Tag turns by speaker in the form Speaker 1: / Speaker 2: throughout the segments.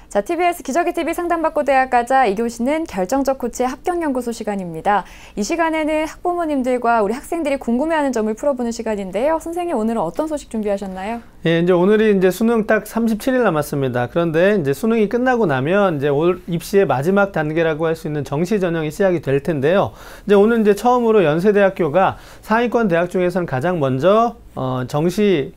Speaker 1: 자, TBS 기저귀 TV 상담받고 대학 가자 2교시는 결정적 코치의 합격연구소 시간입니다. 이 시간에는 학부모님들과 우리 학생들이 궁금해하는 점을 풀어보는 시간인데요. 선생님, 오늘은 어떤 소식 준비하셨나요?
Speaker 2: 예, 이제 오늘이 이제 수능 딱 37일 남았습니다. 그런데 이제 수능이 끝나고 나면 이제 올 입시의 마지막 단계라고 할 수 있는 정시 전형이 시작이 될 텐데요. 이제 오늘 이제 처음으로 연세대학교가 상위권 대학 중에서는 가장 먼저 정시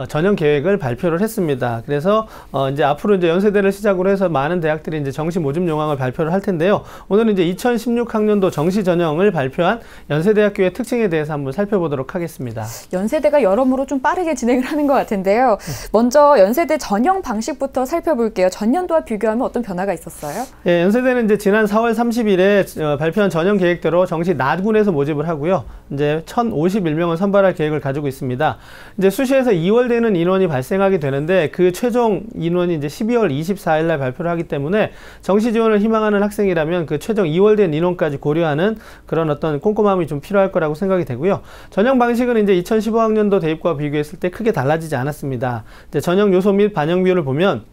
Speaker 2: 전형 계획을 발표를 했습니다. 그래서 이제 앞으로 이제 연세대를 시작으로 해서 많은 대학들이 이제 정시 모집 요강을 발표를 할 텐데요. 오늘은 이제 2016학년도 정시 전형을 발표한 연세대학교의 특징에 대해서 한번 살펴보도록 하겠습니다.
Speaker 1: 연세대가 여러모로 좀 빠르게 진행을 하는 것 같은데요. 먼저 연세대 전형 방식부터 살펴볼게요. 전년도와 비교하면 어떤 변화가 있었어요? 예,
Speaker 2: 연세대는 이제 지난 4월 30일에 발표한 전형 계획대로 정시 나군에서 모집을 하고요. 이제 1,051명을 선발할 계획을 가지고 있습니다. 이제 수시에서 2월 되는 인원이 발생하게 되는데 그 최종 인원이 이제 12월 24일 날 발표를 하기 때문에 정시 지원을 희망하는 학생이라면 그 최종 2월 된 인원까지 고려하는 그런 어떤 꼼꼼함이 좀 필요할 거라고 생각이 되고요. 전형 방식은 이제 2015학년도 대입과 비교했을 때 크게 달라지지 않았습니다. 이제 전형 요소 및 반영 비율을 보면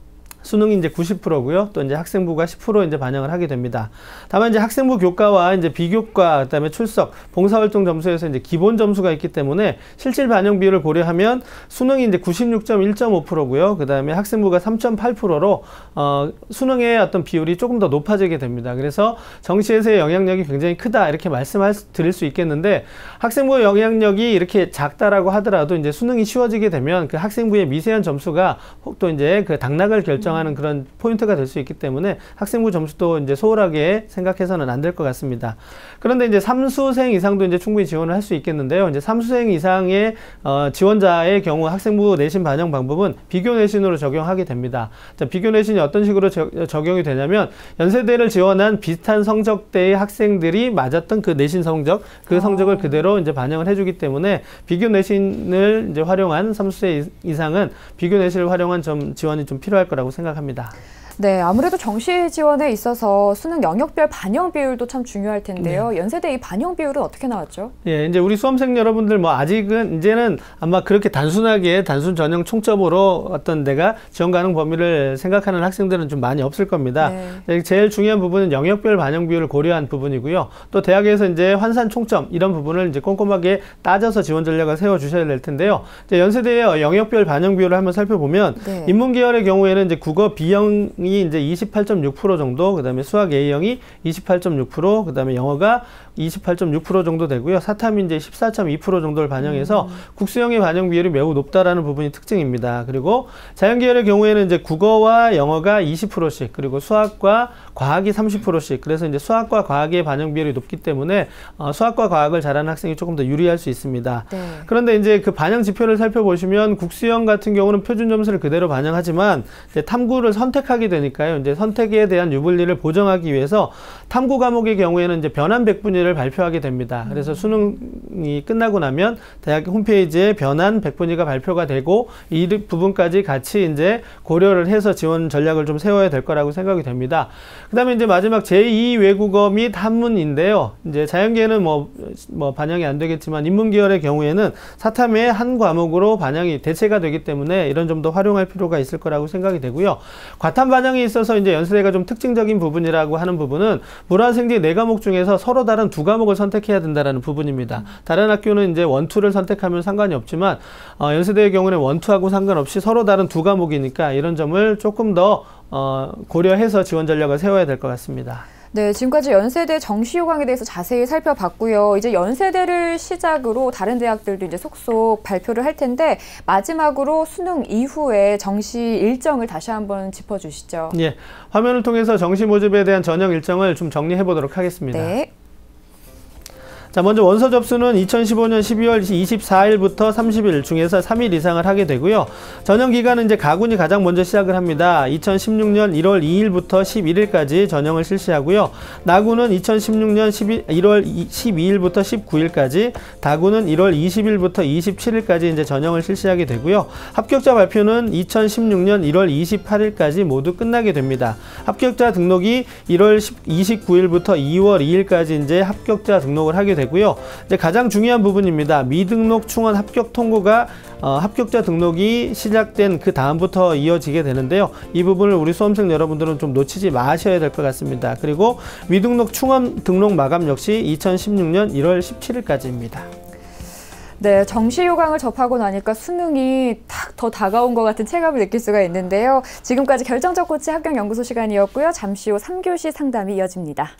Speaker 2: 수능이 이제 90%고요. 또 이제 학생부가 10% 이제 반영을 하게 됩니다. 다만 이제 학생부 교과와 이제 비교과, 그다음에 출석, 봉사활동 점수에서 이제 기본 점수가 있기 때문에 실질 반영 비율을 고려하면 수능이 이제 96.1.5%고요. 그다음에 학생부가 3.8%로 수능의 어떤 비율이 조금 더 높아지게 됩니다. 그래서 정시에서의 영향력이 굉장히 크다 이렇게 드릴 수 있겠는데, 학생부 영향력이 이렇게 작다라고 하더라도 이제 수능이 쉬워지게 되면 그 학생부의 미세한 점수가 또 이제 그 당락을 결정하는 그런 포인트가 될 수 있기 때문에 학생부 점수도 이제 소홀하게 생각해서는 안 될 것 같습니다. 그런데 이제 3수생 이상도 이제 충분히 지원을 할 수 있겠는데요. 이제 3수생 이상의 지원자의 경우 학생부 내신 반영 방법은 비교 내신으로 적용하게 됩니다. 자, 비교 내신이 어떤 식으로 적용이 되냐면 연세대를 지원한 비슷한 성적대의 학생들이 맞았던 그 내신 성적, 그 성적을 그대로 이제 반영을 해주기 때문에 비교 내신을 이제 활용한 3수생 이상은 비교 내신을 활용한 지원이 좀 필요할 거라고 생각합니다.
Speaker 1: 네, 아무래도 정시 지원에 있어서 수능 영역별 반영 비율도 참 중요할 텐데요. 네. 연세대 이 반영 비율은 어떻게 나왔죠?
Speaker 2: 예, 이제 우리 수험생 여러분들 아직은 이제는 아마 그렇게 단순하게 단순 전형 총점으로 어떤 내가 지원 가능 범위를 생각하는 학생들은 좀 많이 없을 겁니다. 네. 제일 중요한 부분은 영역별 반영 비율을 고려한 부분이고요. 또 대학에서 이제 환산 총점 이런 부분을 이제 꼼꼼하게 따져서 지원 전략을 세워 주셔야 될 텐데요. 이제 연세대의 영역별 반영 비율을 한번 살펴보면 네. 인문 계열의 경우에는 이제 국어 B형이 이제 28.6% 정도, 그 다음에 수학 A형이 28.6%, 그 다음에 영어가 28.6% 정도 되고요. 사탐이 이제 14.2% 정도를 반영해서 국수형의 반영 비율이 매우 높다라는 부분이 특징입니다. 그리고 자연계열의 경우에는 이제 국어와 영어가 20%씩, 그리고 수학과 과학이 30%씩, 그래서 이제 수학과 과학의 반영 비율이 높기 때문에 수학과 과학을 잘하는 학생이 조금 더 유리할 수 있습니다. 네. 그런데 이제 그 반영 지표를 살펴보시면 국수형 같은 경우는 표준 점수를 그대로 반영하지만 이제 탐구를 선택하게 되니까요. 이제 선택에 대한 유불리를 보정하기 위해서 탐구 과목의 경우에는 이제 변환 백분위를 발표하게 됩니다. 그래서 수능이 끝나고 나면 대학 홈페이지에 변환 백분위가 발표가 되고 이 부분까지 같이 이제 고려를 해서 지원 전략을 좀 세워야 될 거라고 생각이 됩니다. 그 다음에 이제 마지막 제2 외국어 및 한문인데요. 이제 자연계는 반영이 안 되겠지만 인문계열의 경우에는 사탐의 한 과목으로 반영이 대체가 되기 때문에 이런 점도 활용할 필요가 있을 거라고 생각이 되고요. 과탐 반영에 있어서 이제 연세대가 좀 특징적인 부분이라고 하는 부분은 물화생지 4과목 중에서 서로 다른 2과목을 선택해야 된다는 부분입니다. 다른 학교는 이제 원투를 선택하면 상관이 없지만 연세대의 경우는 원투하고 상관없이 서로 다른 2과목이니까 이런 점을 조금 더 고려해서 지원 전략을 세워야 될 것 같습니다.
Speaker 1: 네, 지금까지 연세대 정시 요강에 대해서 자세히 살펴봤고요. 이제 연세대를 시작으로 다른 대학들도 이제 속속 발표를 할 텐데 마지막으로 수능 이후에 정시 일정을 다시 한번 짚어주시죠.
Speaker 2: 예, 화면을 통해서 정시 모집에 대한 전형 일정을 좀 정리해 보도록 하겠습니다. 네. 자, 먼저 원서 접수는 2015년 12월 24일부터 30일 중에서 3일 이상을 하게 되고요. 전형 기간은 이제 가군이 가장 먼저 시작을 합니다. 2016년 1월 2일부터 11일까지 전형을 실시하고요. 나군은 2016년 1월 12일부터 19일까지, 다군은 1월 20일부터 27일까지 이제 전형을 실시하게 되고요. 합격자 발표는 2016년 1월 28일까지 모두 끝나게 됩니다. 합격자 등록이 1월 29일부터 2월 2일까지 이제 합격자 등록을 하게 됩니다. 되고요. 이제 가장 중요한 부분입니다. 미등록 충원 합격 통보가 합격자 등록이 시작된 그 다음부터 이어지게 되는데요. 이 부분을 우리 수험생 여러분들은 좀 놓치지 마셔야 될 것 같습니다. 그리고 미등록 충원 등록 마감 역시 2016년 1월 17일까지입니다.
Speaker 1: 네, 정시 요강을 접하고 나니까 수능이 더 다가온 것 같은 체감을 느낄 수가 있는데요. 지금까지 결정적 코치 합격연구소 시간이었고요. 잠시 후 3교시 상담이 이어집니다.